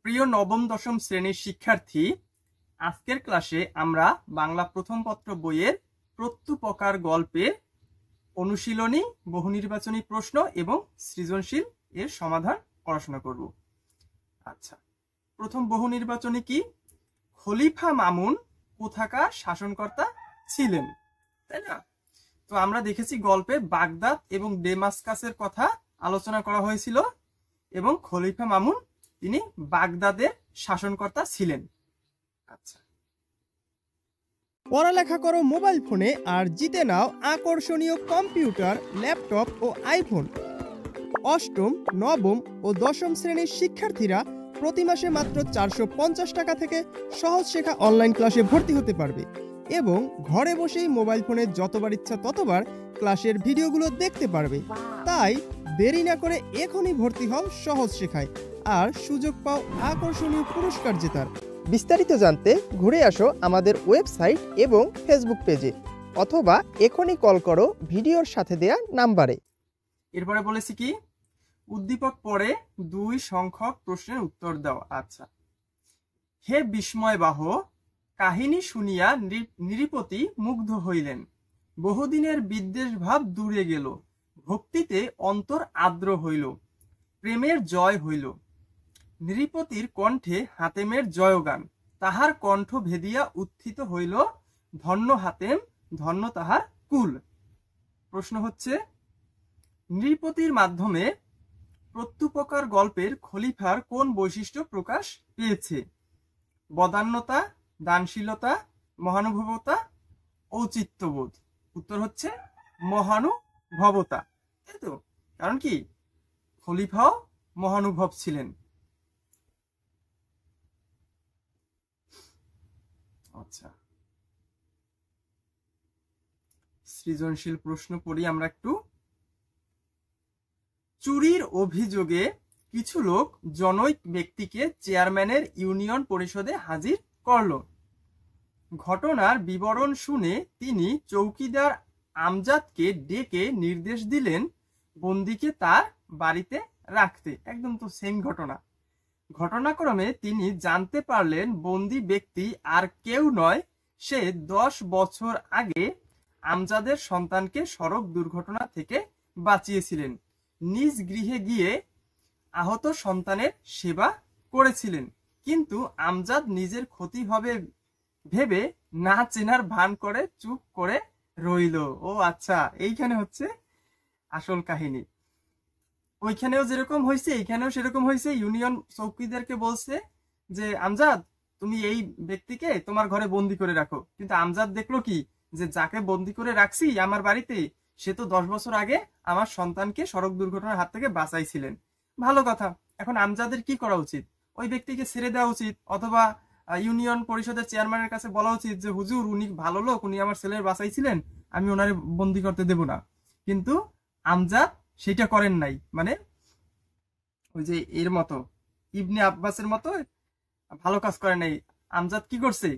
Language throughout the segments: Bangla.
প্রিয় নবম দশম শ্রেণীর শিক্ষার্থী, আজকের ক্লাসে আমরা বাংলা প্রথম পত্র বইয়ের প্রত্যুপকার গল্পের অনুশীলনী, বহুনির্বাচনী প্রশ্ন এবং সৃজনশীল এর সমাধান পড়াশোনা করব। আচ্ছা, প্রথম বহুনির্বাচনী কি? খলিফা মামুন কোথাকার শাসনকর্তা ছিলেন, তাই না? তো আমরা দেখেছি গল্পে বাগদাদ এবং ডেমাস্কাসের কথা আলোচনা করা হয়েছিল এবং খলিফা মামুন তিনি বাগদাদের শাসনকর্তা ছিলেন। আচ্ছা, পড়ালেখা করো মোবাইল ফোনে আর জিতে নাও আকর্ষণীয় কম্পিউটার, ল্যাপটপ ও আইফোন। অষ্টম, নবম ও দশম শ্রেণীর শিক্ষার্থীরা প্রতি মাসে মাত্র 450 টাকা থেকে সহজ শেখা অনলাইন ক্লাসে ভর্তি হতে পারবে এবং ঘরে বসেই মোবাইল ফোনে যতবার ইচ্ছা ততবার ক্লাসের ভিডিওগুলো দেখতে পারবে। তাই দেরি না করে এখনই ভর্তি হও সহজ শেখায় আর সুযোগ পাও আকর্ষণীয় পুরস্কার জেতার। বিস্তারিত জানতে ঘুরে আসো আমাদের ওয়েবসাইট এবং ফেসবুক পেজে অথবা এখনই কল করো ভিডিওর সাথে দেয়া নাম্বারে। এরপরে বলেছি কি, উদ্দীপক পড়ে 2 সংখ্যক প্রশ্নের উত্তর দাও। আচ্ছা, হে বিস্ময়বাহ, কাহিনী শুনিয়া নৃপতি মুগ্ধ হইলেন। বহুদিনের বিদ্বেষ ভাব দূরে গেল, ভক্তিতে অন্তর আর্দ্র হইল, প্রেমের জয় হইল। নৃপতির কণ্ঠে হাতেমের জয়গান, তাহার কণ্ঠ ভেদিয়া উত্থিত হইল, ধন্য হাতেম, ধন্য তাহার কুল। প্রশ্ন হচ্ছে, নৃপতির মাধ্যমে প্রত্যুপকার গল্পের খলিফার কোন বৈশিষ্ট্য প্রকাশ পেয়েছে? বদান্যতা, দানশীলতা, মহানুভবতা, ঔচিত্যবোধ। উত্তর হচ্ছে মহানুভবতা, তাই তো? কারণ কি, খলিফাও মহানুভব ছিলেন। আচ্ছা, সৃজনশীল প্রশ্ন পড়ি আমরা একটু। চুরির অভিযোগে কিছু লোক জনৈক ব্যক্তিকে চেয়ারম্যানের ইউনিয়ন পরিষদে হাজির করল। ঘটনার বিবরণ শুনে তিনি চৌকিদার আমজাদকে ডেকে নির্দেশ দিলেন বন্দীকে তার বাড়িতে রাখতে। একদম তো সেম ঘটনা। ঘটনাক্রমে তিনি জানতে পারলেন বন্দী ব্যক্তি আর কেউ নয়, সে 10 বছর আগে আমজাদের সন্তানকে সড়ক দুর্ঘটনা থেকে বাঁচিয়েছিলেন, নিজ গৃহে গিয়ে আহত সন্তানের সেবা করেছিলেন। কিন্তু আমজাদ নিজের ক্ষতি হবে ভেবে না চেনার ভান করে চুপ করে রইল। ও আচ্ছা, এইখানে হচ্ছে আসল কাহিনী। ওইখানেও যেরকম হয়েছে এইখানেও সেরকম হয়েছে। ইউনিয়ন চৌকিদারকে বলছে যে আমজাদ, তুমি এই ব্যক্তিকে তোমার ঘরে বন্দি করে রাখো। কিন্তু আমজাদ দেখলো কি, যে যাকে বন্দি করে রাখছি আমার বাড়িতে, সে তো 10 বছর আগে আমার সন্তানকে সড়ক দুর্ঘটনার হাত থেকে বাঁচাইছিলেন। ভালো কথা। এখন আমজাদের কি করা উচিত? ওই ব্যক্তিকে ছেড়ে দেওয়া উচিত, অথবা ইউনিয়ন পরিষদের চেয়ারম্যানের কাছে বলা উচিত যে হুজুর, উনি ভালো লোক, উনি আমার ছেলের বাঁচাইছিলেন, আমি ওনারে বন্দি করতে দেব না। কিন্তু আমজাদ সেটা করেন নাই। মানে ওই যে এর মতো, ইবনে আব্বাসের মতো ভালো কাজ করে নাই। আমজাদ কি করছে?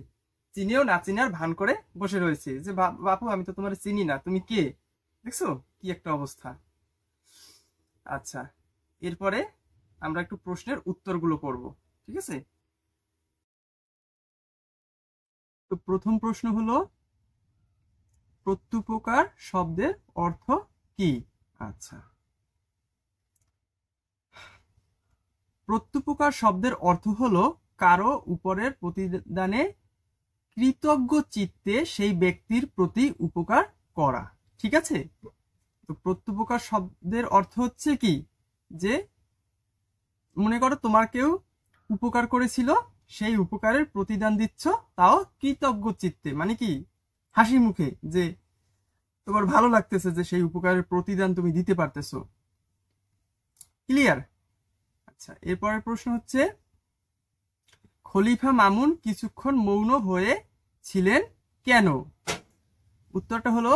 চিনেও না চিনার ভান করে বসে রয়েছে যে বাপু, আমি তো তোমার চিনি না, তুমি কে? দেখছো কি একটা অবস্থা। আচ্ছা, এরপরে আমরা একটু প্রশ্নের উত্তরগুলো পড়ব, ঠিক আছে? তো প্রথম প্রশ্ন হলো, প্রত্যুপকার শব্দের অর্থ কি? আচ্ছা, প্রত্যুপকার শব্দের অর্থ হলো কারো উপরের প্রতিদানে কৃতজ্ঞ চিত্তে সেই ব্যক্তির প্রতি উপকার করা। ঠিক আছে? তো প্রত্যুপকার শব্দের অর্থ হচ্ছে কি, যে মনে করো তোমার কেউ উপকার করেছিল, সেই উপকারের প্রতিদান দিচ্ছ, তাও কৃতজ্ঞ চিত্তে, মানে কি হাসি মুখে, যে তোমার ভালো লাগতেছে যে সেই উপকারের প্রতিদান তুমি দিতে পারতেছো। ক্লিয়ার? আচ্ছা, এরপরের প্রশ্ন হচ্ছে, খলিফা মামুন কিছুক্ষণ মৌন হয়ে ছিলেন কেন? উত্তরটা হলো,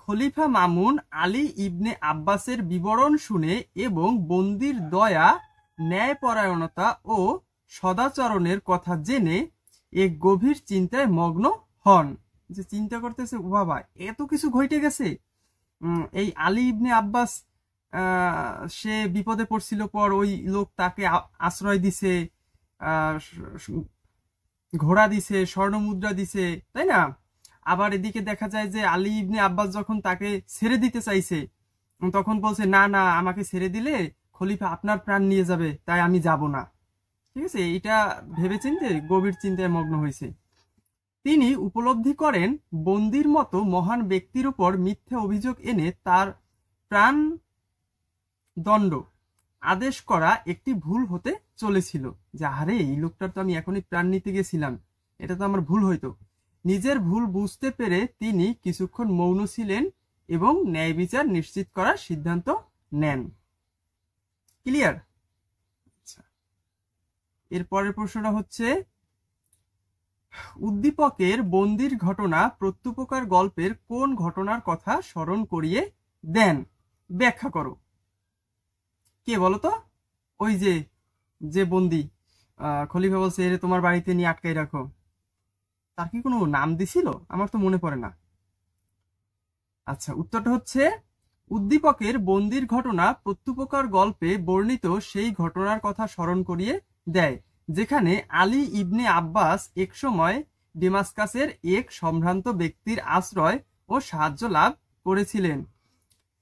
খলিফা মামুন আলী ইবনে আব্বাসের বিবরণ শুনে এবং বন্দির দয়া, ন্যায়পরায়ণতা ও সদাচরণের কথা জেনে এক গভীর চিন্তায় মগ্ন হন। যে চিন্তা করতেছে, ও বাবা, এত কিছু ঘটে গেছে। এই আলী ইবনে আব্বাস সে বিপদে পড়ছিল, পর ওই লোক তাকে আশ্রয় দিছে, ঘোড়া দিছে, স্বর্ণ মুদ্রা দিছে, তাই না? আবার এদিকে দেখা যায় যে আলী ইবনে আব্বাস যখন তাকে ছেড়ে দিতে চাইছে, তখন বলছে না না, আমাকে ছেড়ে দিলে খলিফা আপনার প্রাণ নিয়ে যাবে, তাই আমি যাব না। ঠিক আছে, এটা ভেবেচিন্তে গভীর চিন্তায় মগ্ন হয়েছে। তিনি উপলব্ধি করেন বন্দির মতো মহান ব্যক্তির উপর মিথ্যা অভিযোগ এনে তার প্রাণ দণ্ড আদেশ করা একটি ভুল হতে চলেছিল। যে আরে এই লোকটার তো আমি এখনই প্রাণ নিতে গেছিলাম, এটা তো আমার ভুল হইতো। নিজের ভুল বুঝতে পেরে তিনি কিছুক্ষণ মৌন ছিলেন এবং ন্যায় বিচার নিশ্চিত করার সিদ্ধান্ত নেন। ক্লিয়ার? আচ্ছা, এর পরের প্রশ্নটা হচ্ছে, উদ্দীপকের বন্দির ঘটনা প্রত্যুপকার গল্পের কোন ঘটনার কথা স্মরণ করিয়ে দেন? ব্যাখ্যা করো। কে বলো তো? ওই যে যে বন্দি, খলিফা বলছে এরে তোমার বাড়িতে নিয়ে আটকাই রাখো, তার কি কোনো নাম দিছিল? আমার তো মনে পড়ে না। আচ্ছা, উত্তরটা হচ্ছে, উদ্দীপকের বন্দির ঘটনা প্রত্যুপকার গল্পে বর্ণিত সেই ঘটনার কথা স্মরণ করিয়ে দেয় যেখানে আলী ইবনে আব্বাস এক সময় ডেমাস্কাসের এক সম্ভ্রান্ত ব্যক্তির আশ্রয় ও সাহায্য লাভ করেছিলেন।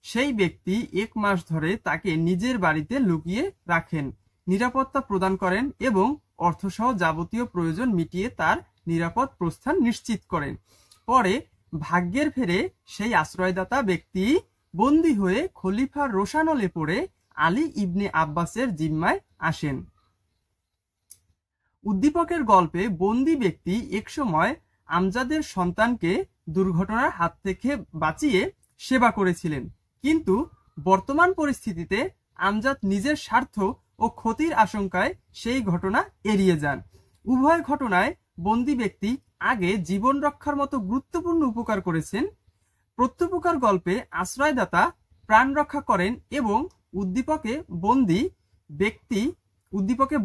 সেই ব্যক্তি 1 মাস ধরে তাকে নিজের বাড়িতে লুকিয়ে রাখেন, নিরাপত্তা প্রদান করেন এবং অর্থসহ যাবতীয় প্রয়োজন মিটিয়ে তার নিরাপদ প্রস্থান নিশ্চিত করেন। পরে ভাগ্যের ফেরে সেই আশ্রয়দাতা ব্যক্তি বন্দী হয়ে খলিফার রোষানলে পড়ে আলী ইবনে আব্বাসের জিম্মায় আসেন। উদ্দীপকের গল্পে বন্দী ব্যক্তি একসময় আমজাদের সন্তানকে দুর্ঘটনার হাত থেকে বাঁচিয়ে সেবা করেছিলেন, কিন্তু বর্তমান পরিস্থিতিতে আমজাদ নিজের স্বার্থ ও ক্ষতির আশঙ্কায় সেই ঘটনা এড়িয়ে যান। উভয় ঘটনায় বন্দী ব্যক্তি আগে জীবন রক্ষার মতো গুরুত্বপূর্ণ উপকার করেছেন। প্রত্যুপকার গল্পে আশ্রয়দাতা প্রাণ রক্ষা করেন এবং উদ্দীপকে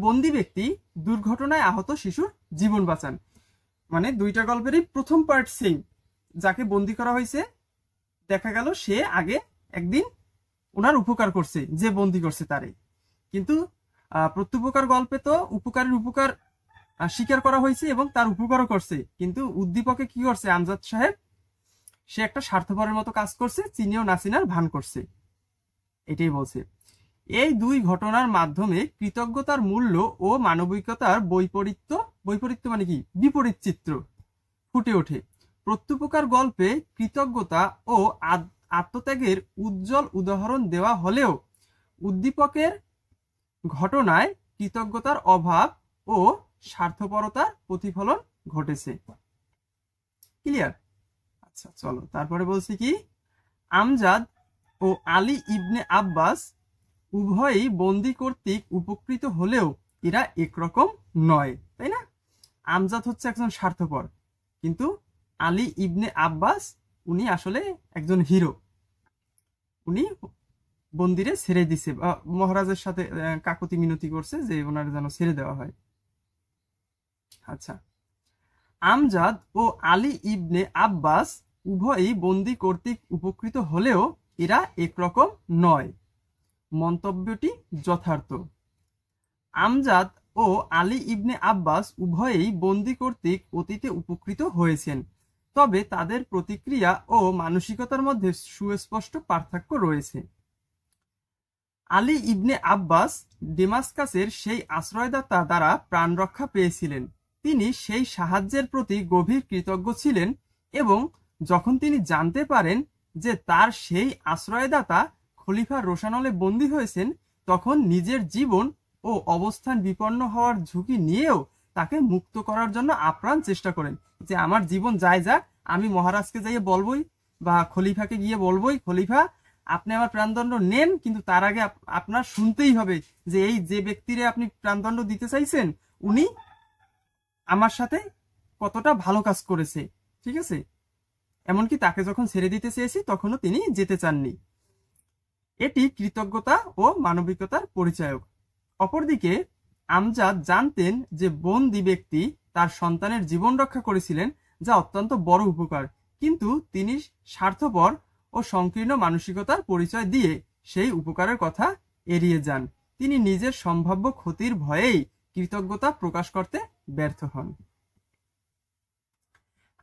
বন্দী ব্যক্তি দুর্ঘটনায় আহত শিশুর জীবন বাঁচান। মানে দুইটা গল্পেরই প্রথম পার্ট সেম। যাকে বন্দী করা হয়েছে দেখা গেল সে আগে একদিন ওনার উপকার করছে, যে বন্দী করছে তারে। কিন্তু প্রত্যুপকার গল্পে তো উপকারের উপকার স্বীকার করা হয়েছে এবং তার উপকারও করছে, কিন্তু উদ্দীপকে কি করছে আমজাদ সাহেব, সে একটা স্বার্থপরের মতো কাজ করছে, চিনিও না চিনার ভান করছে, এটাই বলছে। এই দুই ঘটনার মাধ্যমে কৃতজ্ঞতার মূল্য ও মানবিকতার বৈপরীত্য মানে কি বিপরীত চিত্র ফুটে ওঠে। প্রত্যুপকার গল্পে কৃতজ্ঞতা ও আত্মত্যাগের উজ্জ্বল উদাহরণ দেওয়া হলেও উদ্দীপকের ঘটনায় কৃতজ্ঞতার অভাব ও স্বার্থপরতার প্রতিফলন ঘটেছে। ক্লিয়ার? আচ্ছা চলো তারপরে বলছি কি, আমজাদ ও আলী ইবনে আব্বাস উভয়ই বন্দী কর্তৃক উপকৃত হলেও এরা একরকম নয়, তাই না? আমজাদ হচ্ছে একজন স্বার্থপর, কিন্তু আলী ইবনে আব্বাস উনি আসলে একজন হিরো। উনি বন্দিরে ছেড়ে দিছে, মহারাজের সাথে কাকুতি মিনতি করছে যে ওনার যেন ছেড়ে দেওয়া হয়। আচ্ছা, আমজাদ ও আলী ইবনে আব্বাস উভয়ই বন্দী কর্তৃক উপকৃত হলেও এরা একরকম নয়। মন্তব্যটি যথার্থ। আমজাদ ও আলী ইবনে আব্বাস উভয়েই বন্দী কর্তৃক অতীতে উপকৃত হয়েছেন, তবে তাদের প্রতিক্রিয়া ও মানসিকতার মধ্যে সুস্পষ্ট পার্থক্য রয়েছে। আলী ইবনে আব্বাস ডেমাস্কাসের সেই আশ্রয়দাতা দ্বারা প্রাণ রক্ষা পেয়েছিলেন। তিনি সেই সাহায্যের প্রতি গভীর কৃতজ্ঞ ছিলেন এবং যখন তিনি জানতে পারেন যে তার সেই আশ্রয়দাতা খলিফার রোষানলে বন্দী হয়েছেন, তখন নিজের জীবন ও অবস্থান বিপন্ন হওয়ার ঝুঁকি নিয়েও তাকে মুক্ত করার জন্য আপ্রাণ চেষ্টা করেন যে আমার জীবন যায় যাক, আমি মহারাজকে যাইয়ে বলবই বা খলিফাকে গিয়ে বলবই, খলিফা আপনি আমার প্রাণদণ্ড নেন, কিন্তু তার আগে আপনার শুনতেই হবে যে এই যে ব্যক্তিরে আপনি প্রাণদণ্ড দিতে চাইছেন উনি আমার সাথে কতটা ভালো কাজ করেছে। ঠিক আছে, এমনকি তাকে যখন ছেড়ে দিতে চেয়েছি তখনও তিনি যেতে চাননি। এটি কৃতজ্ঞতা ও মানবিকতার পরিচায়ক। অপরদিকে আমজাদ জানতেন যে বন্দী ব্যক্তি তার সন্তানের জীবন রক্ষা করেছিলেন, যা অত্যন্ত বড় উপকার, কিন্তু তিনি স্বার্থপর ও সংকীর্ণ মানসিকতার পরিচয় দিয়ে সেই উপকারের কথা এড়িয়ে যান। তিনি নিজের সম্ভাব্য ক্ষতির ভয়েই কৃতজ্ঞতা প্রকাশ করতে ব্যর্থ হন।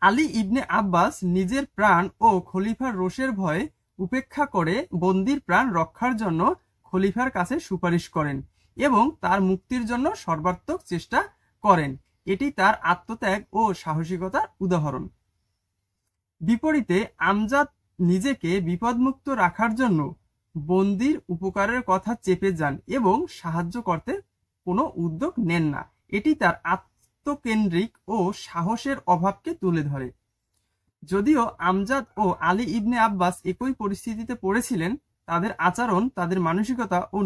আলী ইবনে আব্বাস নিজের প্রাণ ও খলিফার রোষের ভয়ে উপেক্ষা করে বন্দির প্রাণ রক্ষার জন্য খলিফার কাছে সুপারিশ করেন এবং তার মুক্তির জন্য সর্বাত্মক চেষ্টা করেন। এটি তার আত্মত্যাগ ও সাহসিকতার উদাহরণ। বিপরীতে আমজাদ নিজেকে বিপদমুক্ত রাখার জন্য বন্দির উপকারের কথা চেপে যান এবং সাহায্য করতে কোনো উদ্যোগ নেন না। এটি তার আত্মকেন্দ্রিক ও সাহসের অভাবকে তুলে ধরে। যদিও আমজাদ ও আলী ইবনে আব্বাস একই পরিস্থিতিতে পড়েছিলেন, তাদের আচরণ, তাদের মানসিকতা ও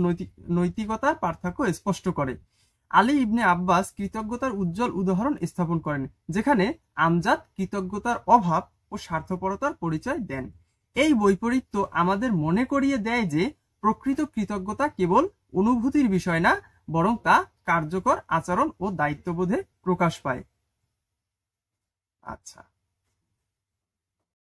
নৈতিকতার পার্থক্য স্পষ্ট করে। আলী ইবনে আব্বাস কৃতজ্ঞতার উজ্জ্বল উদাহরণ স্থাপন করেন, যেখানে আমজাদ কৃতজ্ঞতার অভাব ও স্বার্থপরতার পরিচয় দেন। এই বৈপরীত্য আমাদের মনে করিয়ে দেয় যে প্রকৃত কৃতজ্ঞতা কেবল অনুভূতির বিষয় না, বরং তা কার্যকর আচরণ ও দায়িত্ববোধে প্রকাশ পায়। আচ্ছা।